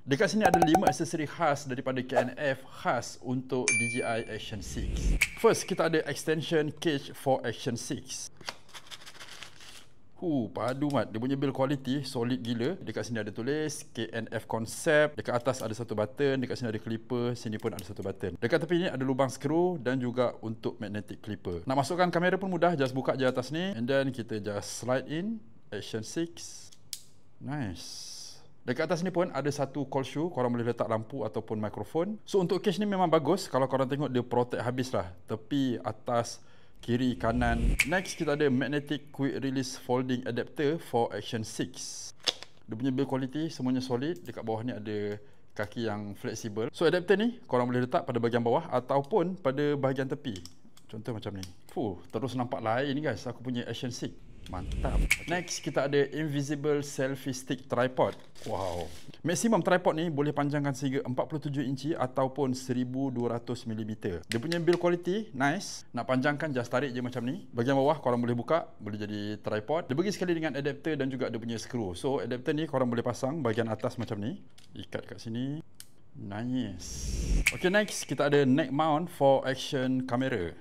Dekat sini ada 5 aksesori khas daripada KNF khas untuk DJI Action 6. First, kita ada extension cage for Action 6. Padu mat. Dia punya build quality solid gila. Dekat sini ada tulis KNF Concept. Dekat atas ada satu button. Dekat sini ada clipper. Sini pun ada satu button. Dekat tepi ni ada lubang skru dan juga untuk magnetic clipper. Nak masukkan kamera pun mudah. Just buka je atas ni. And then kita just slide in. Action 6. Nice. Dekat atas ni pun ada satu call shoe. Korang boleh letak lampu ataupun mikrofon. So untuk case ni memang bagus. Kalau korang tengok dia protect habis lah. Tepi, atas, kiri, kanan. Next kita ada magnetic quick release folding adapter for Action 6. Dia punya build quality semuanya solid. Dekat bawah ni ada kaki yang fleksibel. So adapter ni korang boleh letak pada bahagian bawah ataupun pada bahagian tepi. Contoh macam ni. Terus nampak lain ni guys aku punya Action 6. Mantap. Next kita ada invisible selfie stick tripod. Wow. Maksimum tripod ni boleh panjangkan sehingga 47 inci ataupun 1200 mm. Dia punya build quality nice. Nak panjangkan just tarik je macam ni. Bahagian bawah korang boleh buka, boleh jadi tripod. Dia bagi sekali dengan adapter dan juga dia punya skru. So adapter ni korang boleh pasang bahagian atas macam ni. Ikat kat sini. Nice. Okay, next kita ada neck mount for action camera.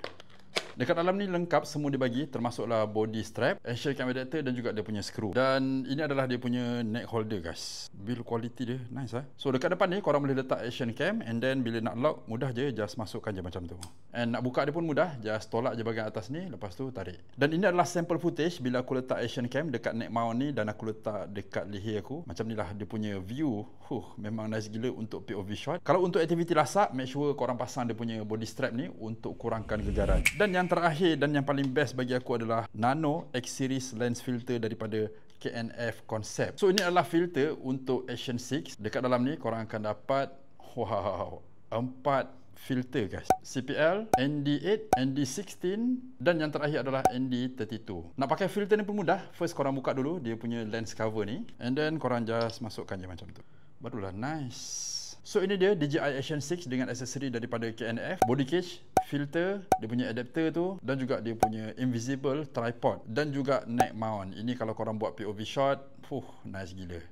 Dekat dalam ni lengkap semua dibagi, termasuklah body strap, action cam adapter dan juga dia punya skru. Dan ini adalah dia punya neck holder guys. Build quality dia nice lah. So dekat depan ni korang boleh letak action cam and then bila nak lock mudah je, just masukkan je macam tu. And nak buka dia pun mudah, just tolak je bahagian atas ni, lepas tu tarik. Dan ini adalah sample footage bila aku letak action cam dekat neck mount ni dan aku letak dekat leher aku. Macam ni lah dia punya view. Memang nice gila untuk POV shot. Kalau untuk aktiviti lasak, make sure korang pasang dia punya body strap ni untuk kurangkan gegaran. Dan yang terakhir dan yang paling best bagi aku adalah Nano X Series lens filter daripada KNF Concept. So ini adalah filter untuk Action 6. Dekat dalam ni korang akan dapat 4 filter guys. CPL, ND8, ND16 dan yang terakhir adalah ND32. Nak pakai filter ni pun mudah. First korang buka dulu dia punya lens cover ni and then korang just masukkan je macam tu. Barulah nice. So ini dia DJI Action 6 dengan aksesori daripada KNF, body cage, filter, dia punya adapter tu dan juga dia punya invisible tripod dan juga neck mount. Ini kalau korang buat POV shot, nice gila.